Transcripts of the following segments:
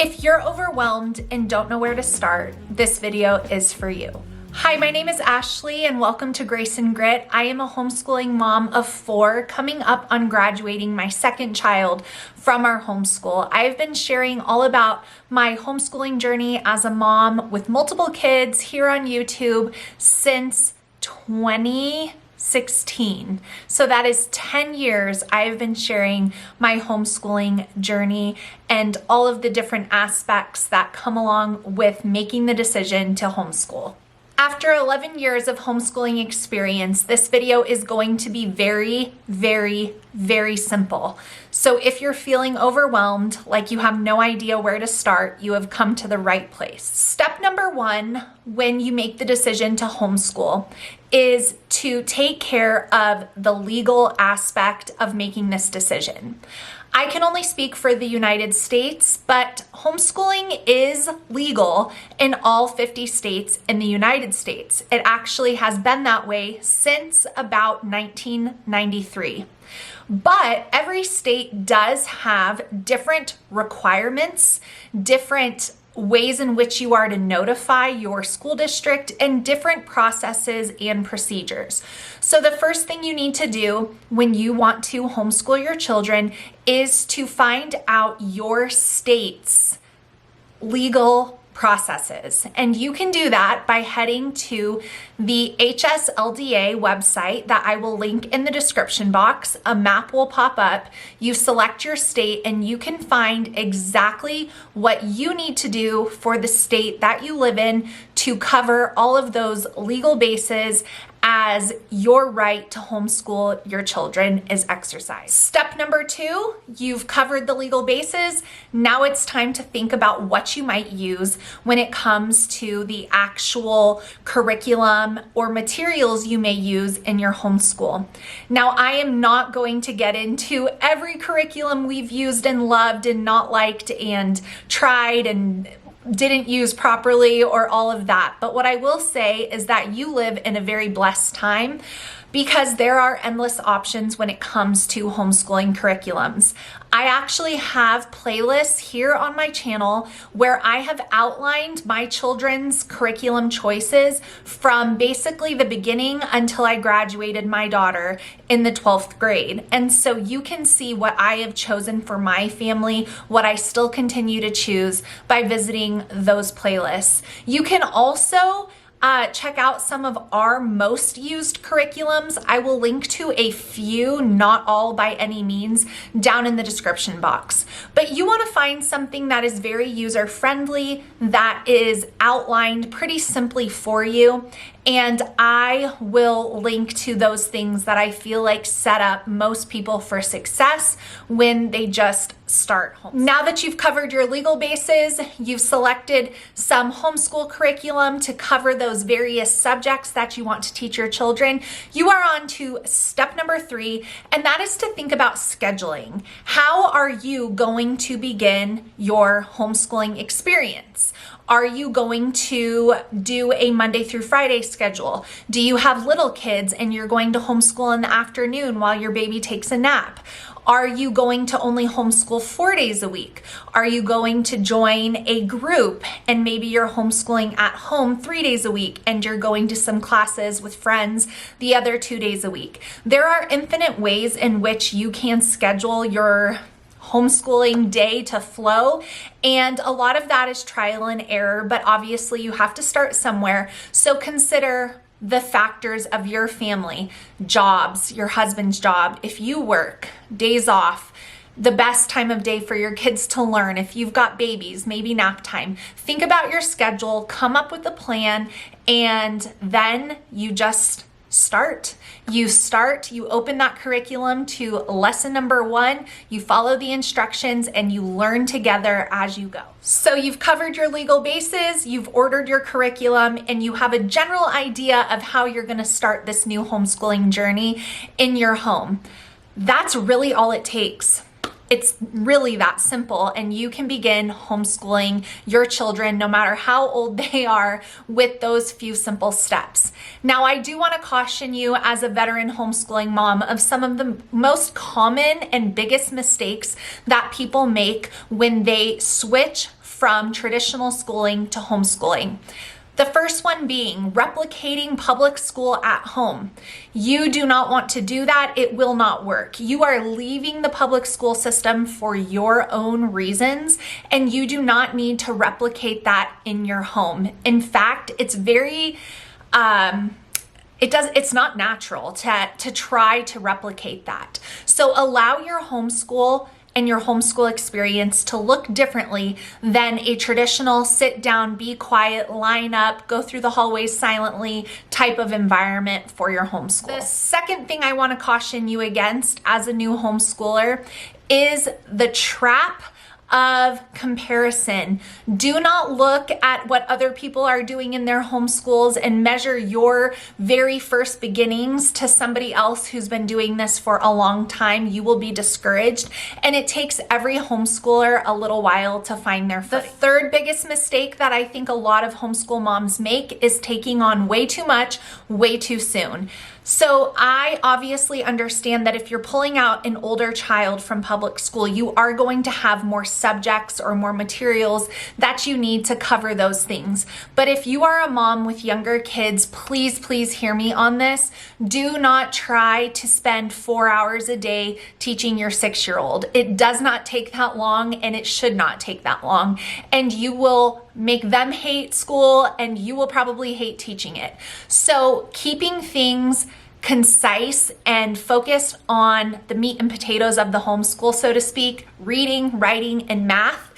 If you're overwhelmed and don't know where to start, this video is for you. Hi, my name is Ashley and welcome to Grace and Grit. I am a homeschooling mom of 4 coming up on graduating my second child from our homeschool. I've been sharing all about my homeschooling journey as a mom with multiple kids here on YouTube since 2016. So that is 10 years I've been sharing my homeschooling journey and all of the different aspects that come along with making the decision to homeschool. After 11 years of homeschooling experience, this video is going to be very, very simple. So if you're feeling overwhelmed, like you have no idea where to start, you have come to the right place. Step number 1, when you make the decision to homeschool, is to take care of the legal aspect of making this decision. I can only speak for the United States, but homeschooling is legal in all 50 states in the United States. It actually has been that way since about 1993. But every state does have different requirements, different ways in which you are to notify your school district, and different processes and procedures. So the first thing you need to do when you want to homeschool your children is to find out your state's legal processes. And you can do that by heading to the HSLDA website that I will link in the description box. A map will pop up. You select your state and you can find exactly what you need to do for the state that you live in to cover all of those legal bases as your right to homeschool your children is exercised. Step number 2, you've covered the legal bases. Now it's time to think about what you might use when it comes to the actual curriculum or materials you may use in your homeschool. Now, I am not going to get into every curriculum we've used and loved and not liked and tried and didn't use properly or all of that. But what I will say is that you live in a very blessed time because there are endless options when it comes to homeschooling curriculums. I actually have playlists here on my channel where I have outlined my children's curriculum choices from basically the beginning until I graduated my daughter in the 12th grade. And so you can see what I have chosen for my family, what I still continue to choose by visiting those playlists. You can also check out some of our most used curriculums. I will link to a few, not all by any means, down in the description box. But you want to find something that is very user-friendly, that is outlined pretty simply for you. And I will link to those things that I feel like set up most people for success when they just start home. Now that you've covered your legal bases, you've selected some homeschool curriculum to cover those various subjects that you want to teach your children, you are on to step number 3, and that is to think about scheduling. How are you going to begin your homeschooling experience? Are you going to do a Monday through Friday schedule? Do you have little kids and you're going to homeschool in the afternoon while your baby takes a nap? Are you going to only homeschool 4 days a week? Are you going to join a group and maybe you're homeschooling at home 3 days a week and you're going to some classes with friends the other 2 days a week? There are infinite ways in which you can schedule your homeschooling day to flow, and a lot of that is trial and error, but obviously you have to start somewhere. So consider the factors of your family, jobs, your husband's job, if you work, days off, the best time of day for your kids to learn. If you've got babies, maybe nap time. Think about your schedule, come up with a plan, and then you just start. You open that curriculum to lesson number 1, you follow the instructions, and you learn together as you go. So you've covered your legal bases, you've ordered your curriculum, and you have a general idea of how you're going to start this new homeschooling journey in your home. That's really all it takes. It's really that simple, and you can begin homeschooling your children no matter how old they are with those few simple steps. Now, I do want to caution you as a veteran homeschooling mom of some of the most common and biggest mistakes that people make when they switch from traditional schooling to homeschooling. The first one being replicating public school at home. You do not want to do that. It will not work. You are leaving the public school system for your own reasons, and you do not need to replicate that in your home. In fact, it's very, it's not natural to try to replicate that. So allow your homeschool and your homeschool experience to look differently than a traditional sit down, be quiet, line up, go through the hallways silently type of environment for your homeschool. The second thing I want to caution you against as a new homeschooler is the trap of comparison. Do not look at what other people are doing in their homeschools and measure your very first beginnings to somebody else who's been doing this for a long time. You will be discouraged, and it takes every homeschooler a little while to find their footing. The third biggest mistake that I think a lot of homeschool moms make is taking on way too much, way too soon. So I obviously understand that if you're pulling out an older child from public school, you are going to have more subjects or more materials that you need to cover those things. But if you are a mom with younger kids, please, please hear me on this. Do not try to spend 4 hours a day teaching your 6-year-old. It does not take that long, and it should not take that long. And you will make them hate school, and you will probably hate teaching it. So keeping things concise and focused on the meat and potatoes of the homeschool, so to speak, reading, writing, and math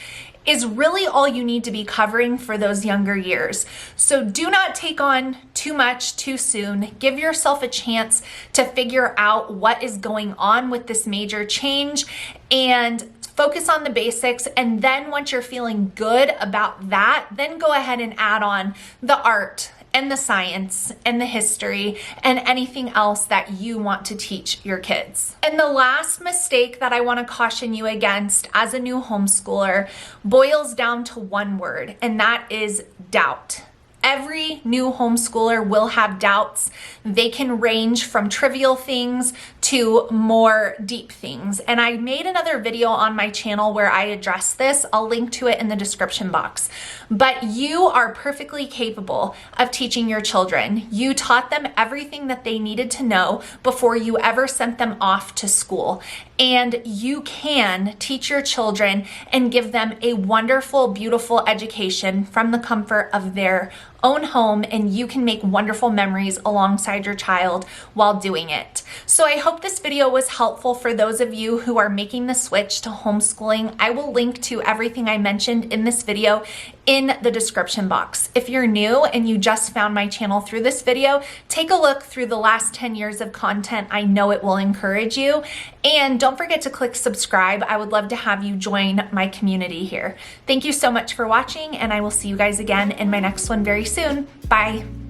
is really all you need to be covering for those younger years. So do not take on too much too soon. Give yourself a chance to figure out what is going on with this major change and focus on the basics. And then once you're feeling good about that, then go ahead and add on the art and the science and the history and anything else that you want to teach your kids. And the last mistake that I want to caution you against as a new homeschooler boils down to one word, and that is doubt. Every new homeschooler will have doubts. They can range from trivial things to more deep things. And I made another video on my channel where I address this. I'll link to it in the description box. But you are perfectly capable of teaching your children. You taught them everything that they needed to know before you ever sent them off to school. And you can teach your children and give them a wonderful, beautiful education from the comfort of their own home, and you can make wonderful memories alongside your child while doing it. So I hope this video was helpful for those of you who are making the switch to homeschooling. I will link to everything I mentioned in this video in the description box. If you're new and you just found my channel through this video, take a look through the last 10 years of content. I know it will encourage you. And don't forget to click subscribe. I would love to have you join my community here. Thank you so much for watching, and I will see you guys again in my next one very soon. Bye.